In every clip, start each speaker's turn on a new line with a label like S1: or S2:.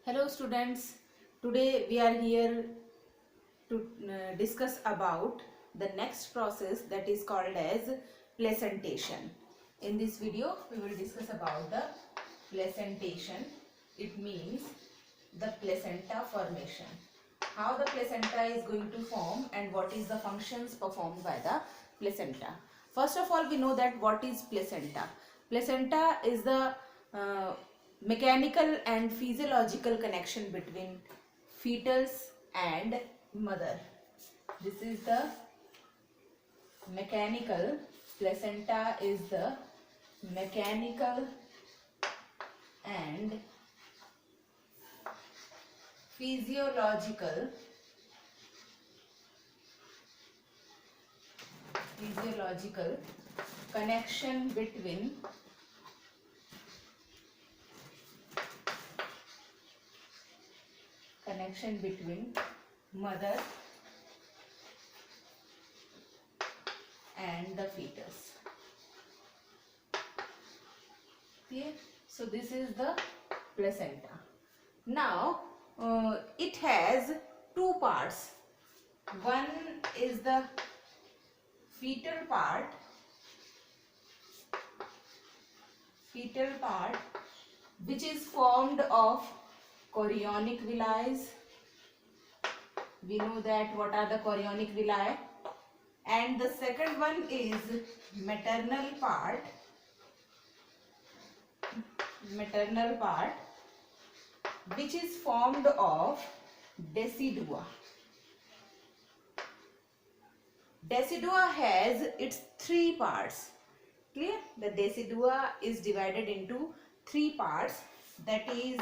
S1: Hello students, today we are here to discuss about the next process that is called as placentation. In this video we will discuss about the placentation. It means the placenta formation. How the placenta is going to form and what is the functions performed by the placenta. First of all, we know that what is placenta. Placenta is the uh, mechanical and physiological connection between fetus and mother. This is the mechanical, placenta is the mechanical and physiological connection between mother and the fetus. Okay, so this is the placenta. Now it has two parts. One is the fetal part, which is formed of chorionic villi. We know that what are the chorionic villi. And the second one is maternal part, which is formed of decidua. Decidua has its three parts. Clear? The decidua is divided into three parts, that is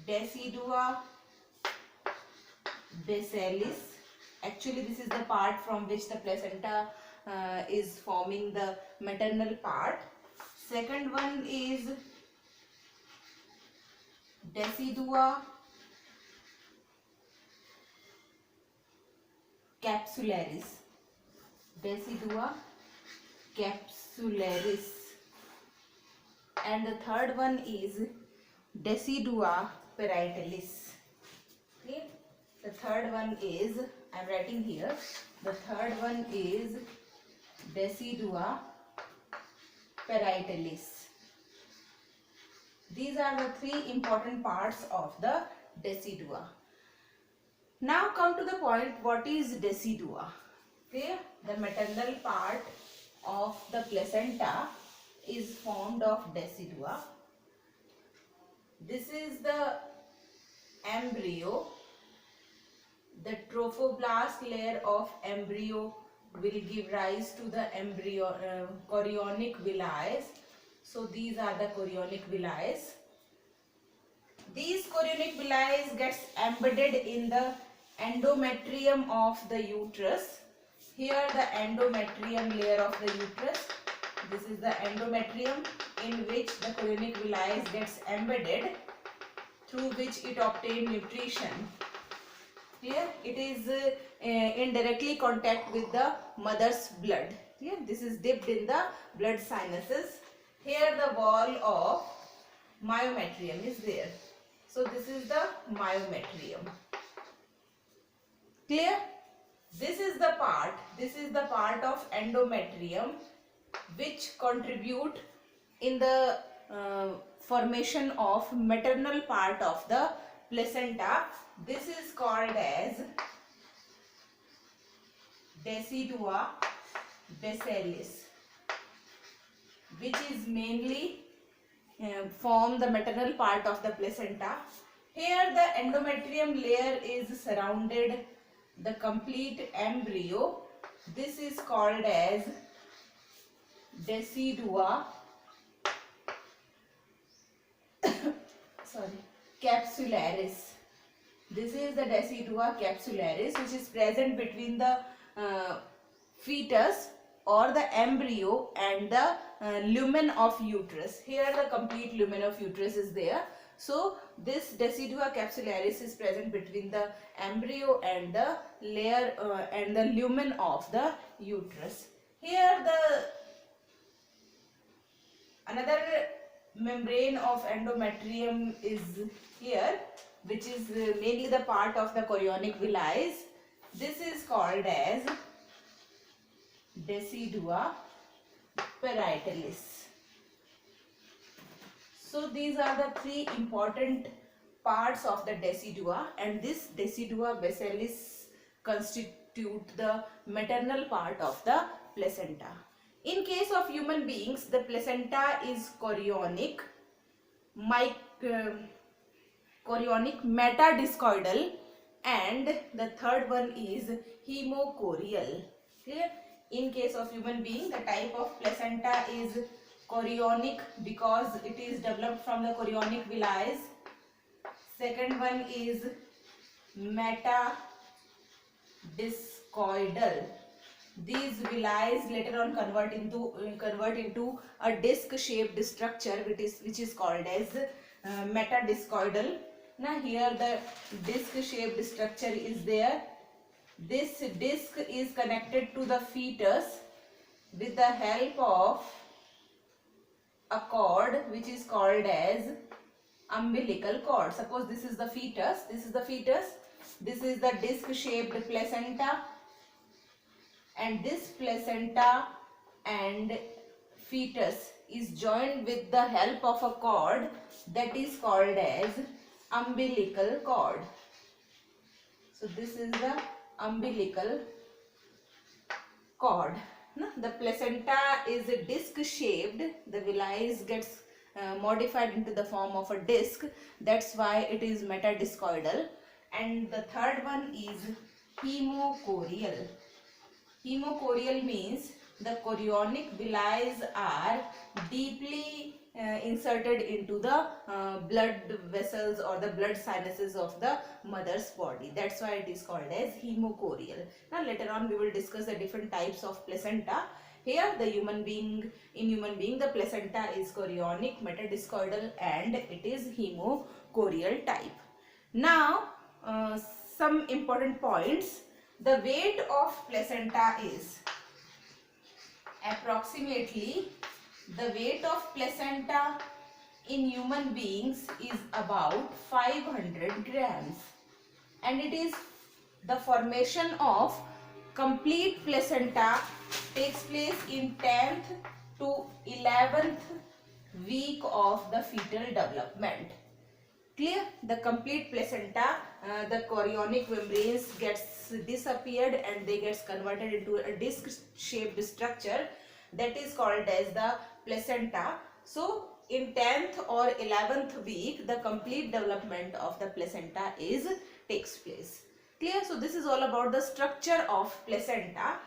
S1: decidua basalis. Actually this is the part from which the placenta is forming the maternal part. Second one is decidua capsularis. And the third one is decidua parietalis. Okay? The third one is, I am writing here, the third one is decidua parietalis. These are the three important parts of the decidua. Now come to the point, what is decidua? Okay, the maternal part of the placenta is formed of decidua. This is the embryo. The trophoblast layer of embryo will give rise to the chorionic villi. So these are the chorionic villi. These chorionic villi gets embedded in the endometrium of the uterus. Here the endometrium layer of the uterus. This is the endometrium in which the chorionic villi gets embedded, through which it obtains nutrition. Here it is in directly contact with the mother's blood. Here this is dipped in the blood sinuses. Here the wall of myometrium is there. So this is the myometrium. Clear? This is the part of endometrium which contribute in the formation of maternal part of the placenta. This is called as decidua basalis, which is mainly form the maternal part of the placenta. Here the endometrium layer is surrounded the complete embryo. This is called as decidua capsularis. This is the decidua capsularis, which is present between the fetus or the embryo and the lumen of uterus. Here the complete lumen of uterus is there. So this decidua capsularis is present between the embryo and the layer and the lumen of the uterus. Here the another membrane of endometrium is here, which is mainly the part of the chorionic villi. This is called as decidua parietalis. So these are the three important parts of the decidua, and this decidua basalis constitute the maternal part of the placenta. In case of human beings, the placenta is chorionic, chorionic, metadiscoidal, and the third one is hemochorial. Clear? In case of human being, the type of placenta is chorionic because it is developed from the chorionic villi. Second one is metadiscoidal. These villi later on convert into a disc-shaped structure, which is called as metadiscoidal. Now here the disc-shaped structure is there. This disc is connected to the fetus with the help of a cord which is called as umbilical cord. Suppose this is the fetus, this is the disc-shaped placenta, and this placenta and fetus is joined with the help of a cord that is called as umbilical cord. So this is the umbilical cord. The placenta is disc shaped. The villi gets modified into the form of a disc. That's why it is metadiscoidal. And the third one is hemochorial. Hemochorial means the chorionic villi are deeply inserted into the blood vessels or the blood sinuses of the mother's body. That's why it is called as hemochorial. Now later on we will discuss the different types of placenta. Here in human being the placenta is chorionic, metadiscoidal, and it is hemochorial type. Now some important points. The weight of placenta is approximately, the weight of placenta in human beings is about 500 grams, and it is the formation of complete placenta takes place in 10th to 11th week of the fetal development. Clear? The complete placenta, the chorionic membranes gets disappeared and they gets converted into a disc-shaped structure that is called as the placenta. So in 10th or 11th week, the complete development of the placenta takes place. Clear? So this is all about the structure of placenta.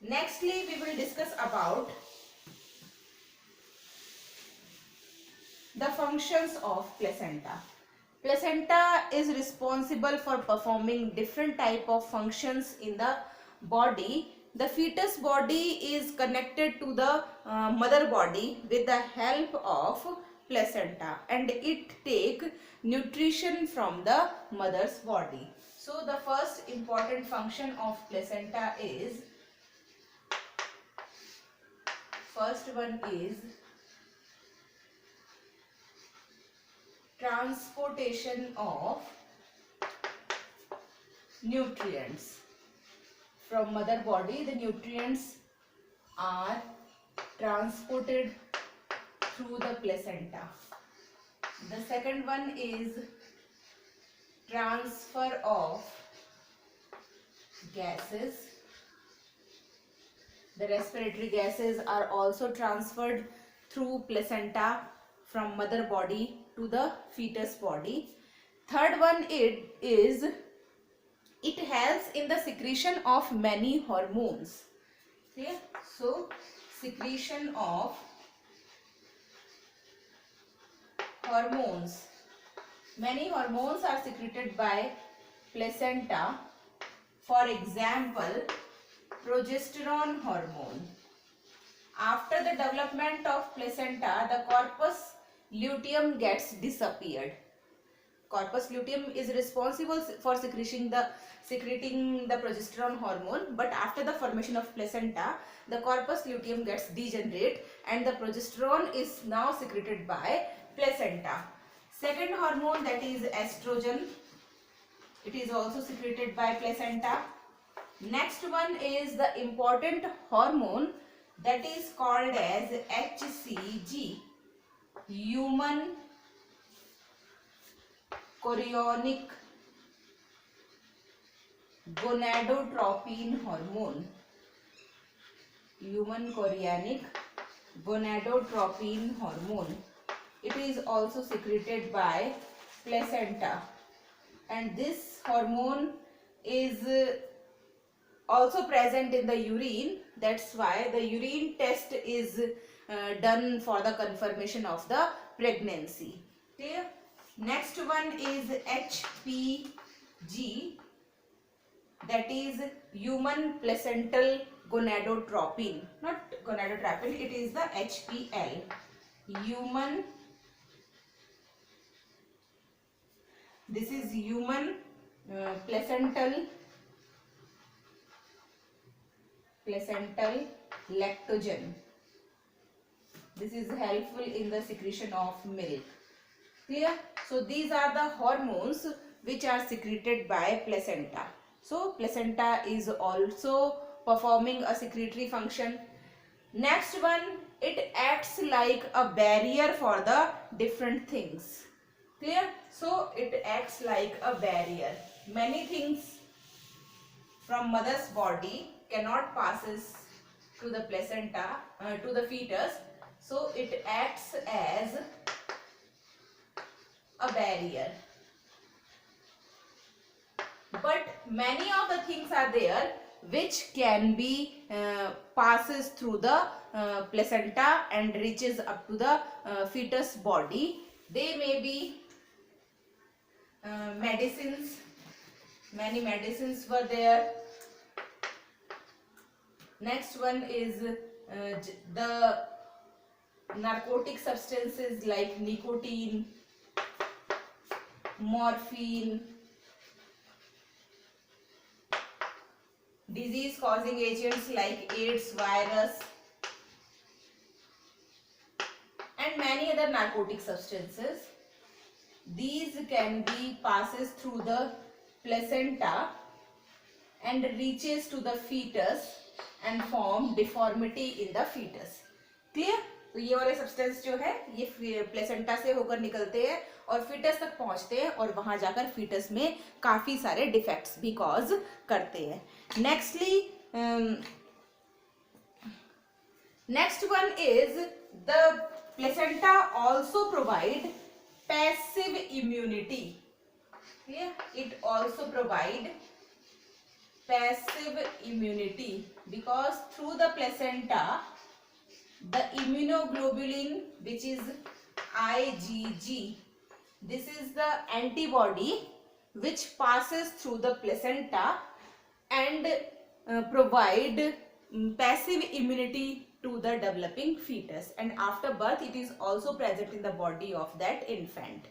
S1: Nextly, we will discuss about the functions of placenta. Placenta is responsible for performing different type of functions in the body. The fetus body is connected to the mother body with the help of placenta, and it take nutrition from the mother's body. So the first important function of placenta is, first one is transportation of nutrients from mother body. The nutrients are transported through the placenta. The second one is transfer of gases. The respiratory gases are also transferred through placenta from mother body to the fetus body. Third one it helps in the secretion of many hormones. Okay? So secretion of hormones. Many hormones are secreted by placenta. For example, progesterone hormone. After the development of placenta, the corpus luteum gets disappeared. corpus luteum is responsible for secreting the progesterone hormone, but after the formation of placenta the corpus luteum gets degenerate and the progesterone is now secreted by placenta. Second hormone, that is estrogen, it is also secreted by placenta. Next one is the important hormone that is called as HCG, human chorionic gonadotropin hormone. Human chorionic gonadotropin hormone. It is also secreted by placenta, and this hormone is also present in the urine. That's why the urine test is done for the confirmation of the pregnancy. Clear? Next one is HPG, that is human placental gonadotropin, not gonadotropin, it is the HPL, human, this is human placental lactogen. This is helpful in the secretion of milk. Clear? So these are the hormones which are secreted by placenta. So placenta is also performing a secretory function. Next one, it acts like a barrier for the different things. Clear? So it acts like a barrier. Many things from mother's body cannot passes to the placenta, to the fetus. So it acts as a barrier. But many of the things are there which can be passes through the placenta and reaches up to the fetus body. They may be medicines. Many medicines were there. Next one is the narcotic substances like nicotine, morphine, disease causing agents like AIDS virus, and many other narcotic substances. These can be passes through the placenta and reaches to the fetus and form deformity in the fetus. Clear? तो ये वाले substance जो है ये placenta से होकर निकलते हैं और फीटस तक पहुंचते हैं और वहां जाकर फीटस में काफी सारे डिफेक्ट्स भी कॉज करते हैं. Next one is the placenta also provide passive immunity. It also provide passive immunity because through the placenta the immunoglobulin, which is IgG, this is the antibody which passes through the placenta and provide passive immunity to the developing fetus, and after birth it is also present in the body of that infant.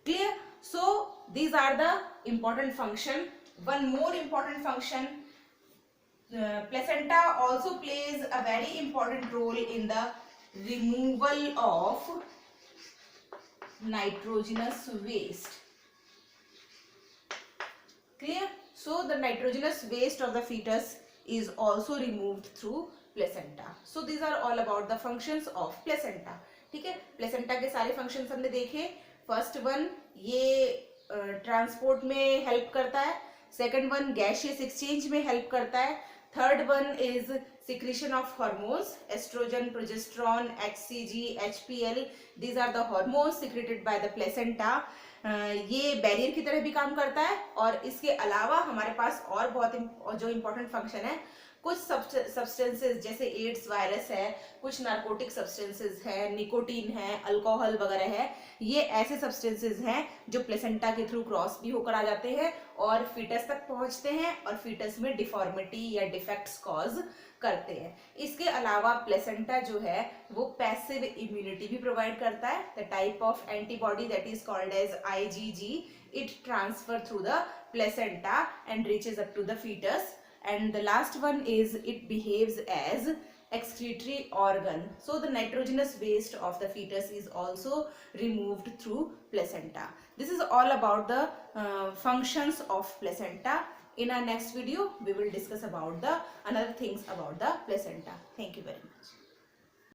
S1: Clear? So these are the important function. One more important function, placenta also plays a very important role in the removal of nitrogenous waste. Clear? So the nitrogenous waste of the fetus is also removed through placenta. So these are all about the functions of placenta. ठीक है, placenta के सारे functions हमने देखे. First one, ये transport में help करता है. सेकंड वन, गैसियस एक्सचेंज में हेल्प करता है. Third one is secretion of hormones, oestrogen, progesterone, HCG, HPL. These are the hormones secreted by the placenta. ये बैरियर की तरह भी काम करता है और इसके अलावा हमारे पास और बहुत जो इम्पोर्टेंट फंक्शन है, कुछ सब्सटेंसेस जैसे एड्स वायरस है, कुछ नार्कोटिक सब्सटेंसेस है, निकोटीन है, अल्कोहल वगैरह है, ये ऐसे सब्सटेंसेस हैं जो प्लेसेंटा के थ्रू क्रॉस भी होकर आ जाते हैं और फीटस तक पहुंचते हैं और फीटस में डिफॉर्मिटी या डिफेक्ट्स कॉज करते हैं। इसके अलावा प्लेसेंटा जो है वो पैसिव इम्यूनिटी भी प्रोवाइड करता है। The type of antibody that is called as IgG, it transfer through the placenta and reaches up to the foetus, and the last one is it behaves as excretory organ, so the nitrogenous waste of the fetus is also removed through placenta. This is all about the functions of placenta. In our next video we will discuss about the another things about the placenta. Thank you very much.